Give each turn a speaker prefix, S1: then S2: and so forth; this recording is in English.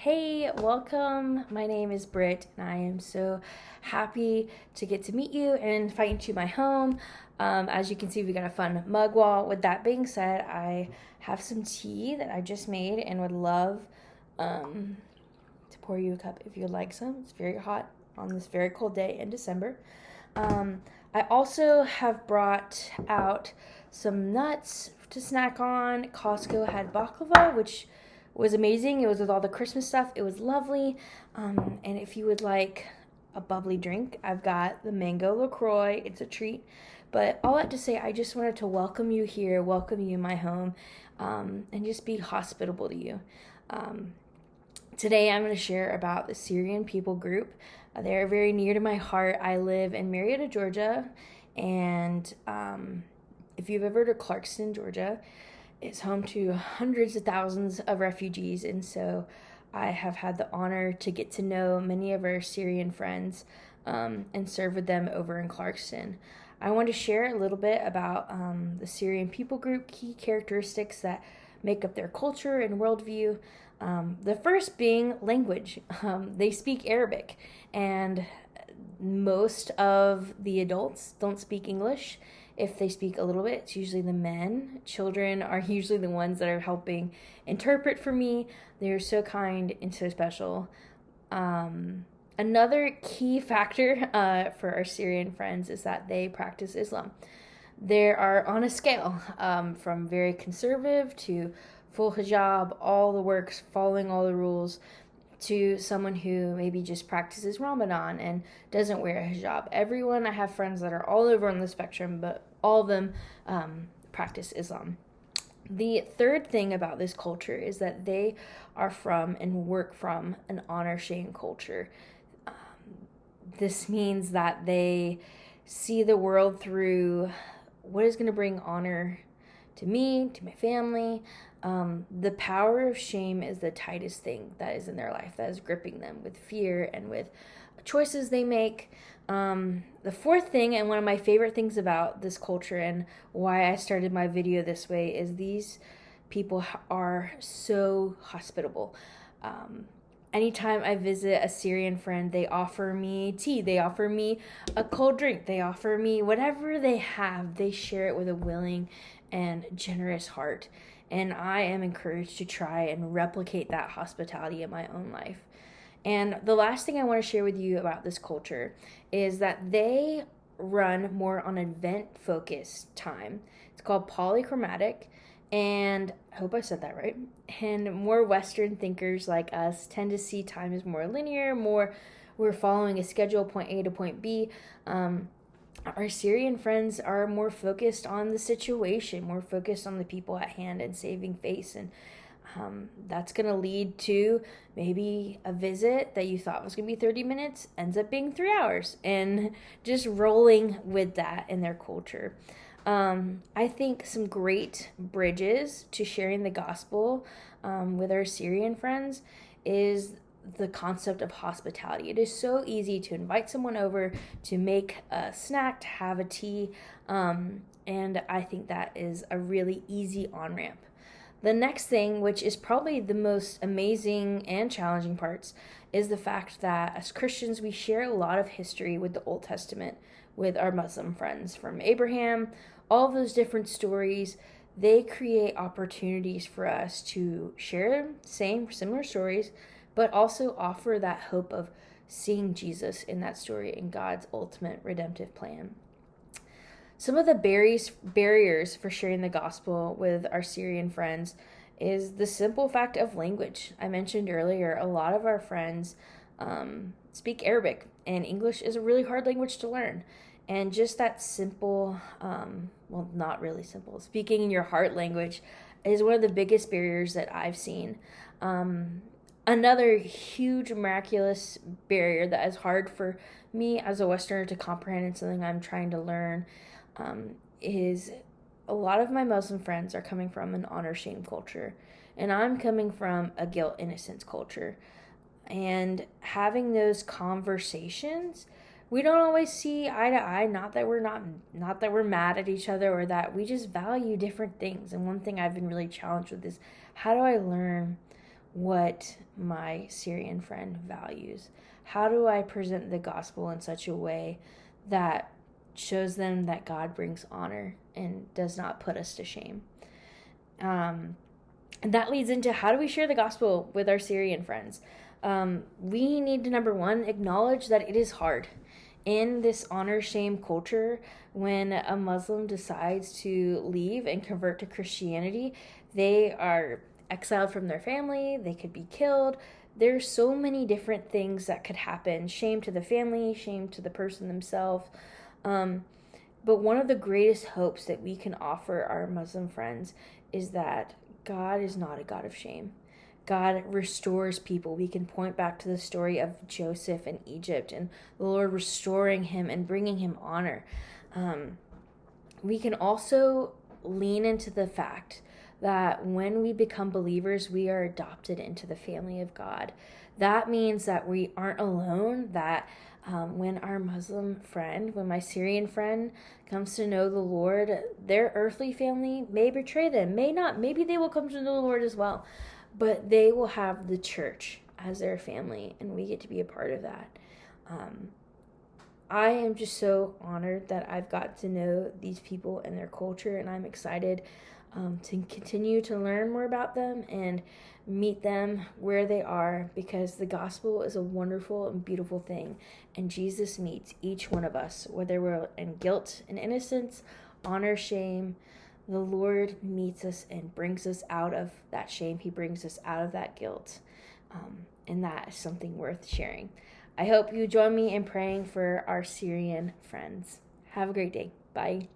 S1: Hey, welcome. My name is Britt, and I am so happy to get to meet you and invite you to my home. As you can see, we got a fun mug wall. With that being said, I have some tea that I just made and would love to pour you a cup if you'd like some. It's very hot on this very cold day in December. I also have brought out some nuts to snack on. Costco had baklava, which was amazing. It was with all the Christmas stuff. It was lovely. And if you would like a bubbly drink, I've got the mango LaCroix. It's a treat. But all that to say, I just wanted to welcome you here, welcome you in my home, and just be hospitable to you. Today I'm going to share about the Syrian people group. They're very near to my heart. I live in Marietta, Georgia, and if you've ever heard of Clarkston, Georgia, it's home to hundreds of thousands of refugees, and so I have had the honor to get to know many of our Syrian friends and serve with them over in Clarkston. I want to share a little bit about the Syrian people group, key characteristics that make up their culture and worldview. The first being language. They speak Arabic, and most of the adults don't speak English. If they speak a little bit, it's usually the men. Children are usually the ones that are helping interpret for me. They're so kind and so special. Another key factor for our Syrian friends is that they practice Islam. They are on a scale from very conservative to full hijab, all the works, following all the rules, to someone who maybe just practices Ramadan and doesn't wear a hijab. Everyone, I have friends that are all over on the spectrum, but all of them practice Islam. The third thing about this culture is that they are from and work from an honor shame culture. This means that they see the world through what is going to bring honor to me, to my family. The power of shame is the tightest thing that is in their life, that is gripping them with fear and with choices they make. The fourth thing, and one of my favorite things about this culture and why I started my video this way, is these people are so hospitable. Anytime I visit a Syrian friend, they offer me tea, they offer me a cold drink, they offer me whatever they have. They share it with a willing and generous heart. And I am encouraged to try and replicate that hospitality in my own life. And the last thing I want to share with you about this culture is that they run more on event-focused time. It's called polychromatic, and I hope I said that right. And more Western thinkers like us tend to see time as more linear, more we're following a schedule, point A to point B. Our Syrian friends are more focused on the situation, more focused on the people at hand and saving face. And that's going to lead to maybe a visit that you thought was going to be 30 minutes ends up being 3 hours, and just rolling with that in their culture. I think some great bridges to sharing the gospel with our Syrian friends is the concept of hospitality. It is so easy to invite someone over, to make a snack, to have a tea, and I think that is a really easy on-ramp. The next thing, which is probably the most amazing and challenging parts, is the fact that as Christians, we share a lot of history with the Old Testament with our Muslim friends, from Abraham, all of those different stories. They create opportunities for us to share similar stories, but also offer that hope of seeing Jesus in that story in God's ultimate redemptive plan. Some of the barriers for sharing the gospel with our Syrian friends is the simple fact of language. I mentioned earlier, a lot of our friends speak Arabic, and English is a really hard language to learn. And just that simple, well, not really simple, speaking in your heart language is one of the biggest barriers that I've seen. Another huge, miraculous barrier that is hard for me as a Westerner to comprehend, and something I'm trying to learn, is a lot of my Muslim friends are coming from an honor shame culture, and I'm coming from a guilt innocence culture. And having those conversations, we don't always see eye to eye. Not that we're mad at each other, or that we just value different things. And one thing I've been really challenged with is, how do I learn what my Syrian friend values? How do I present the gospel in such a way that shows them that God brings honor and does not put us to shame? And that leads into, how do we share the gospel with our Syrian friends? We need to, number one, acknowledge that it is hard. In this honor shame culture, when a Muslim decides to leave and convert to Christianity, they are exiled from their family, they could be killed. There's so many different things that could happen. Shame to the family, shame to the person themselves. But one of the greatest hopes that we can offer our Muslim friends is that God is not a God of shame. God restores people. We can point back to the story of Joseph in Egypt and the Lord restoring him and bringing him honor. We can also lean into the fact that when we become believers, we are adopted into the family of God. That means that we aren't alone, that when our Muslim friend, when my Syrian friend comes to know the Lord, their earthly family may betray them, may not. Maybe they will come to know the Lord as well, but they will have the church as their family, and we get to be a part of that. I am just so honored that I've got to know these people and their culture, and I'm excited to continue to learn more about them and meet them where they are, because the gospel is a wonderful and beautiful thing, and Jesus meets each one of us, whether we're in guilt and innocence, honor, shame. The Lord meets us and brings us out of that shame. He brings us out of that guilt, and that is something worth sharing. I hope you join me in praying for our Syrian friends. Have a great day. Bye.